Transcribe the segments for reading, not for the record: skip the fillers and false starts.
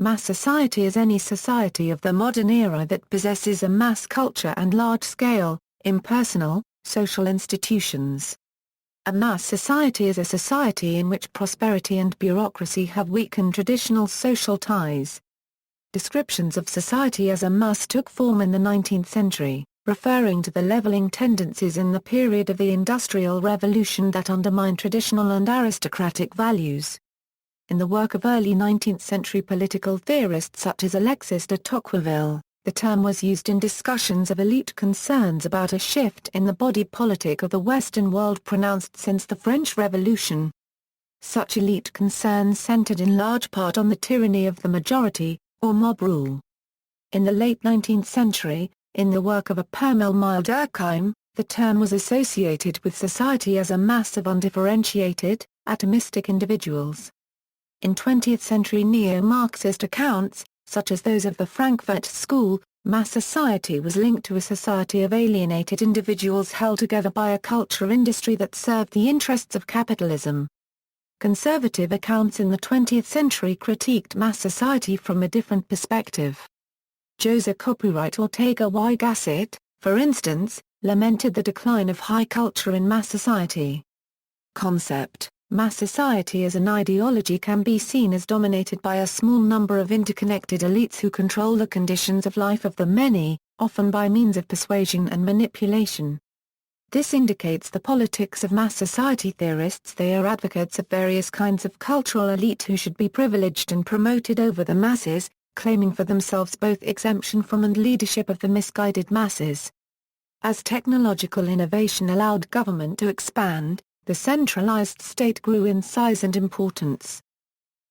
Mass society is any society of the modern era that possesses a mass culture and large-scale, impersonal, social institutions. A mass society is a society in which prosperity and bureaucracy have weakened traditional social ties. Descriptions of society as a mass took form in the 19th century, referring to the leveling tendencies in the period of the Industrial Revolution that undermined traditional and aristocratic values. In the work of early 19th century political theorists such as Alexis de Tocqueville, the term was used in discussions of elite concerns about a shift in the body politic of the Western world pronounced since the French Revolution. Such elite concerns centered in large part on the tyranny of the majority, or mob rule. In the late 19th century, in the work of impersonal Durkheim, the term was associated with society as a mass of undifferentiated, atomistic individuals. In 20th-century neo-Marxist accounts, such as those of the Frankfurt School, mass society was linked to a society of alienated individuals held together by a culture industry that served the interests of capitalism. Conservative accounts in the 20th century critiqued mass society from a different perspective. José Copyright Ortega y Gasset, for instance, lamented the decline of high culture in mass society. Concept: mass society as an ideology can be seen as dominated by a small number of interconnected elites who control the conditions of life of the many, often by means of persuasion and manipulation. This indicates the politics of mass society theorists. They are advocates of various kinds of cultural elite who should be privileged and promoted over the masses, claiming for themselves both exemption from and leadership of the misguided masses. As technological innovation allowed government to expand, the centralized state grew in size and importance.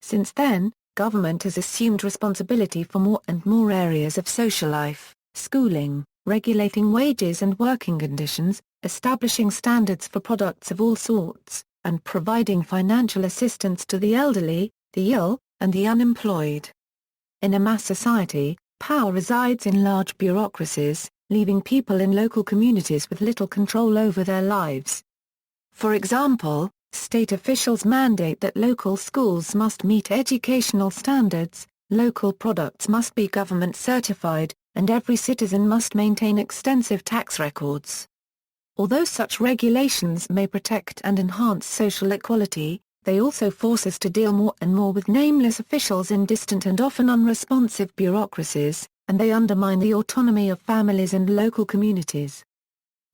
Since then, government has assumed responsibility for more and more areas of social life: schooling, regulating wages and working conditions, establishing standards for products of all sorts, and providing financial assistance to the elderly, the ill, and the unemployed. In a mass society, power resides in large bureaucracies, leaving people in local communities with little control over their lives. For example, state officials mandate that local schools must meet educational standards, local products must be government certified, and every citizen must maintain extensive tax records. Although such regulations may protect and enhance social equality, they also force us to deal more and more with nameless officials in distant and often unresponsive bureaucracies, and they undermine the autonomy of families and local communities.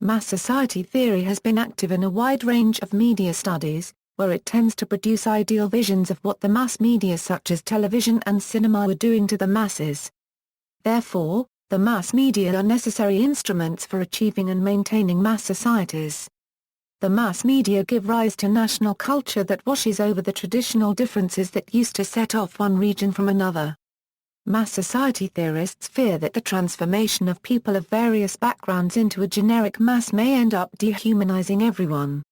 Mass society theory has been active in a wide range of media studies, where it tends to produce ideal visions of what the mass media such as television and cinema were doing to the masses. Therefore, the mass media are necessary instruments for achieving and maintaining mass societies. The mass media give rise to national culture that washes over the traditional differences that used to set off one region from another. Mass society theorists fear that the transformation of people of various backgrounds into a generic mass may end up dehumanizing everyone.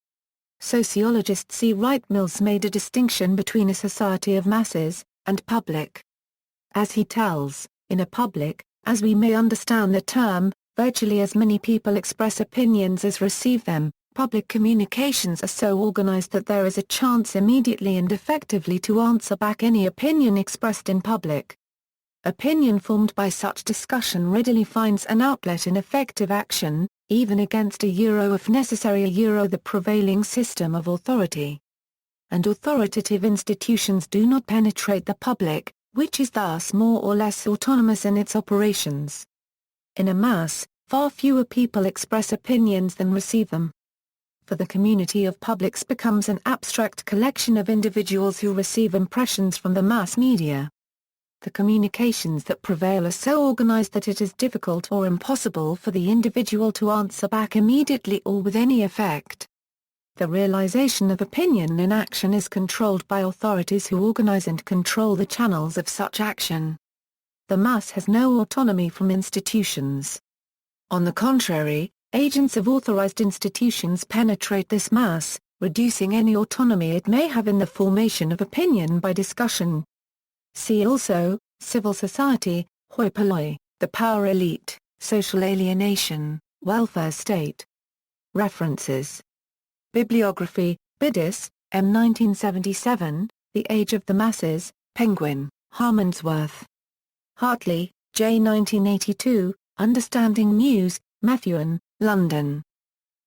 Sociologist C. Wright Mills made a distinction between a society of masses, and public. As he tells, in a public, as we may understand the term, virtually as many people express opinions as receive them. Public communications are so organized that there is a chance immediately and effectively to answer back any opinion expressed in public. Opinion formed by such discussion readily finds an outlet in effective action, even against if necessary the prevailing system of authority. And authoritative institutions do not penetrate the public, which is thus more or less autonomous in its operations. In a mass, far fewer people express opinions than receive them. For the community of publics becomes an abstract collection of individuals who receive impressions from the mass media. The communications that prevail are so organized that it is difficult or impossible for the individual to answer back immediately or with any effect. The realization of opinion in action is controlled by authorities who organize and control the channels of such action. The mass has no autonomy from institutions. On the contrary, agents of authorized institutions penetrate this mass, reducing any autonomy it may have in the formation of opinion by discussion. See also, civil society, hoi polloi, the power elite, social alienation, welfare state. References. Bibliography: Bidis, M. 1977, The Age of the Masses, Penguin. Harmondsworth. Hartley, J. 1982, Understanding News, Methuen, London.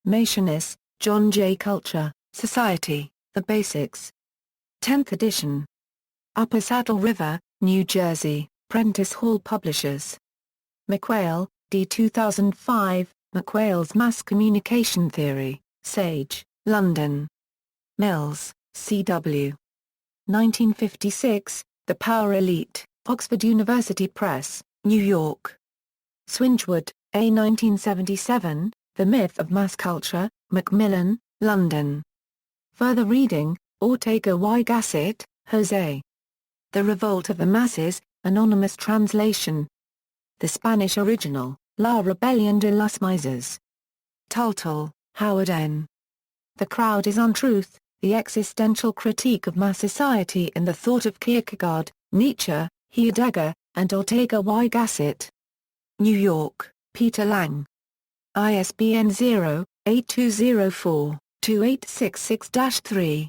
Macionis, John J. Culture, Society, The Basics. 10th edition. Upper Saddle River, New Jersey, Prentice Hall Publishers. McWhale, D. 2005, McWhale's Mass Communication Theory, Sage, London. Mills, C.W. 1956, The Power Elite, Oxford University Press, New York. Swingewood, A. 1977, The Myth of Mass Culture, Macmillan, London. Further reading, Ortega y Gasset, Jose. The Revolt of the Masses, anonymous translation. The Spanish original, La Rebelión de las Masas. Tultul, Howard N. The Crowd is Untruth, The Existential Critique of Mass Society in the Thought of Kierkegaard, Nietzsche, Heidegger, and Ortega y Gasset. New York, Peter Lang. ISBN 0-8204-2866-3.